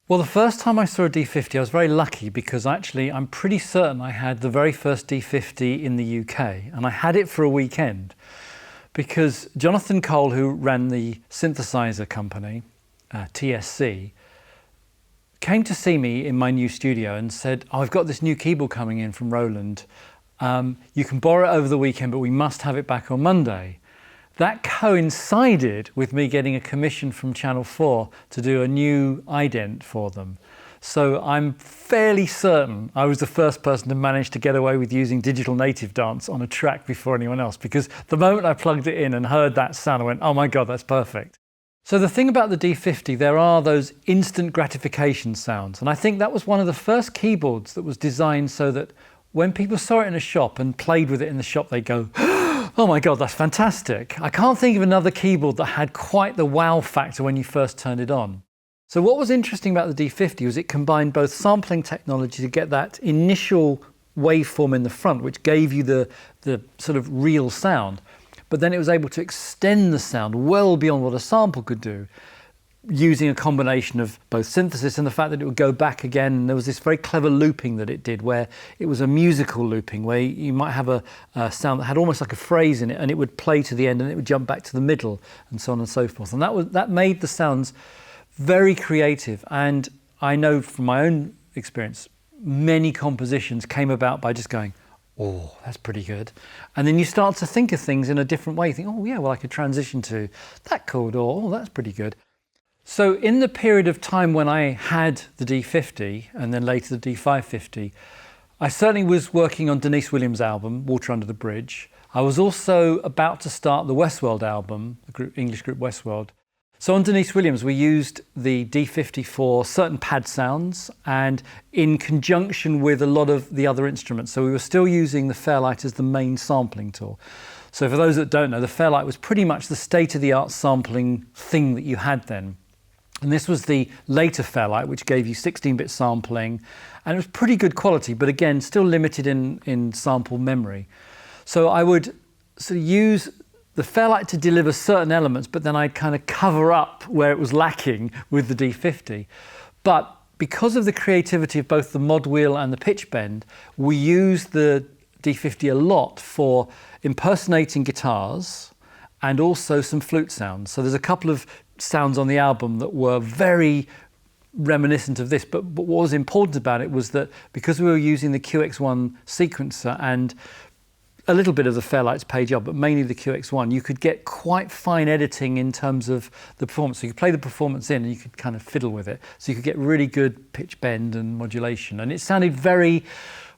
Well, the first time I saw a D-50, I was very lucky because actually I'm pretty certain I had the very first D-50 in the UK, and I had it for a weekend because Jonathan Cole, who ran the synthesizer company, TSC, came to see me in my new studio and said, "Oh, I've got this new keyboard coming in from Roland. You can borrow it over the weekend, but we must have it back on Monday." That coincided with me getting a commission from Channel 4 to do a new ident for them. So I'm fairly certain I was the first person to manage to get away with using digital native dance on a track before anyone else, because the moment I plugged it in and heard that sound, I went, oh my God, that's perfect. So the thing about the D-50, there are those instant gratification sounds. And I think that was one of the first keyboards that was designed so that when people saw it in a shop and played with it in the shop, they'd go, oh my God, that's fantastic. I can't think of another keyboard that had quite the wow factor when you first turned it on. So what was interesting about the D-50 was it combined both sampling technology to get that initial waveform in the front, which gave you the sort of real sound, but then it was able to extend the sound well beyond what a sample could do, using a combination of both synthesis and the fact that it would go back again. And there was this very clever looping that it did, where it was a musical looping, where you might have a sound that had almost like a phrase in it, and it would play to the end and it would jump back to the middle, and so on and so forth. And that made the sounds very creative. And I know from my own experience, many compositions came about by just going, oh, that's pretty good. And then you start to think of things in a different way. You think, oh yeah, well I could transition to that chord, or oh, that's pretty good. So in the period of time when I had the D-50 and then later the D-550, I certainly was working on Denise Williams' album, Water Under the Bridge. I was also about to start the Westworld album, the English group Westworld. So on Denise Williams, we used the D-50 for certain pad sounds and in conjunction with a lot of the other instruments. So we were still using the Fairlight as the main sampling tool. So for those that don't know, the Fairlight was pretty much the state-of-the-art sampling thing that you had then. And this was the later Fairlight, which gave you 16-bit sampling, and it was pretty good quality, but again, still limited in sample memory. So I would sort of use the Fairlight to deliver certain elements, but then I'd kind of cover up where it was lacking with the D-50. But because of the creativity of both the mod wheel and the pitch bend, we used the D-50 a lot for impersonating guitars and also some flute sounds. So there's a couple of sounds on the album that were very reminiscent of this, but what was important about it was that because we were using the QX1 sequencer and a little bit of the Fairlight's page up, but mainly the QX1, you could get quite fine editing in terms of the performance. So you could play the performance in and you could kind of fiddle with it. So you could get really good pitch bend and modulation. And it sounded very,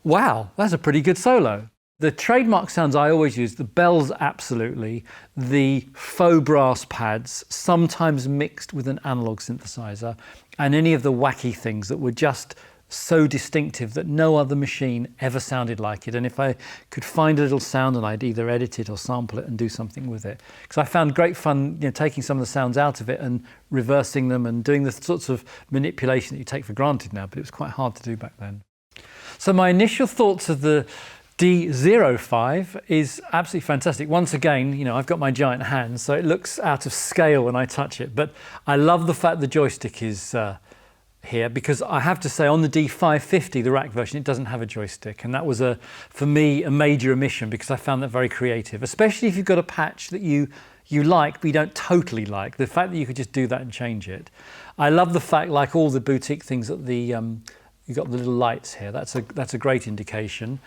wow, that's a pretty good solo. The trademark sounds I always use, the bells absolutely, the faux brass pads, sometimes mixed with an analog synthesizer, and any of the wacky things that were just so distinctive that no other machine ever sounded like it. And if I could find a little sound, and I'd either edit it or sample it and do something with it. Because I found great fun, taking some of the sounds out of it and reversing them and doing the sorts of manipulation that you take for granted now, but it was quite hard to do back then. So my initial thoughts of the D-05 is absolutely fantastic. Once again, I've got my giant hands, so it looks out of scale when I touch it, but I love the fact the joystick is here, because I have to say on the D-550, the rack version, it doesn't have a joystick, and that was for me a major omission, because I found that very creative, especially if you've got a patch that you like but you don't totally like. The fact that you could just do that and change it. I love the fact, like all the boutique things, that you've got the little lights here. That's a great indication.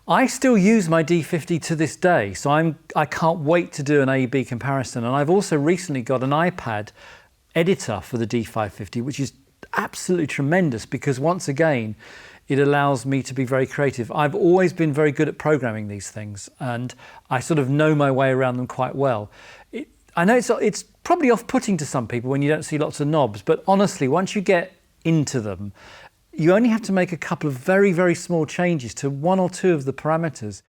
I still use my D-50 to this day, so I can't wait to do an A/B comparison. And I've also recently got an iPad editor for the D-550, which is absolutely tremendous, because once again, it allows me to be very creative. I've always been very good at programming these things, and I sort of know my way around them quite well. I know it's probably off-putting to some people when you don't see lots of knobs, but honestly, once you get into them, you only have to make a couple of very, very small changes to one or two of the parameters.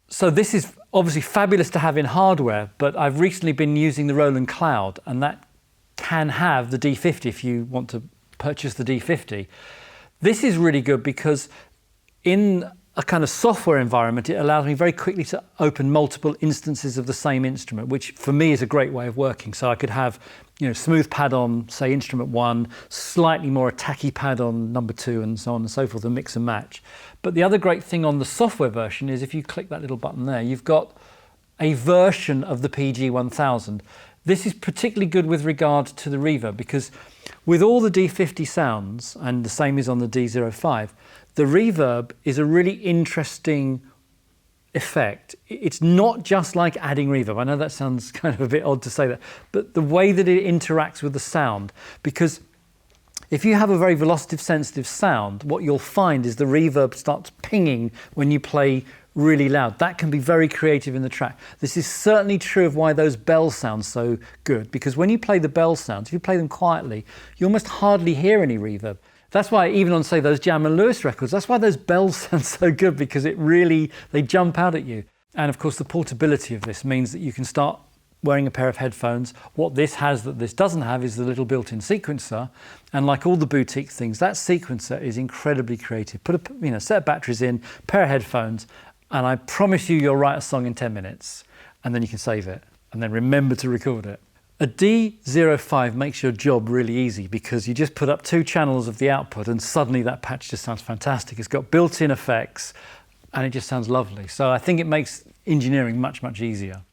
So this is obviously fabulous to have in hardware, but I've recently been using the Roland Cloud, and that can have the D-50 if you want to purchase the D-50. This is really good because in a kind of software environment, it allows me very quickly to open multiple instances of the same instrument, which for me is a great way of working. So I could have smooth pad on, say, instrument 1, slightly more attacky pad on number 2, and so on and so forth, and mix and match. But the other great thing on the software version is if you click that little button there, you've got a version of the PG-1000. This is particularly good with regard to the reverb, because with all the D-50 sounds, and the same is on the D-05, the reverb is a really interesting effect. It's not just like adding reverb. I know that sounds kind of a bit odd to say that, but the way that it interacts with the sound, because if you have a very velocity sensitive sound, what you'll find is the reverb starts pinging when you play really loud. That can be very creative in the track. This is certainly true of why those bells sound so good, because when you play the bell sounds, if you play them quietly, you almost hardly hear any reverb. That's why even on, say, those Jam and Lewis records, that's why those bells sound so good, because they jump out at you. And of course, the portability of this means that you can start wearing a pair of headphones. What this has that this doesn't have is the little built-in sequencer. And like all the boutique things, that sequencer is incredibly creative. Put a set of batteries in, pair of headphones, and I promise you'll write a song in 10 minutes, and then you can save it, and then remember to record it. A D-05 makes your job really easy, because you just put up 2 channels of the output and suddenly that patch just sounds fantastic. It's got built-in effects and it just sounds lovely. So I think it makes engineering much, much easier.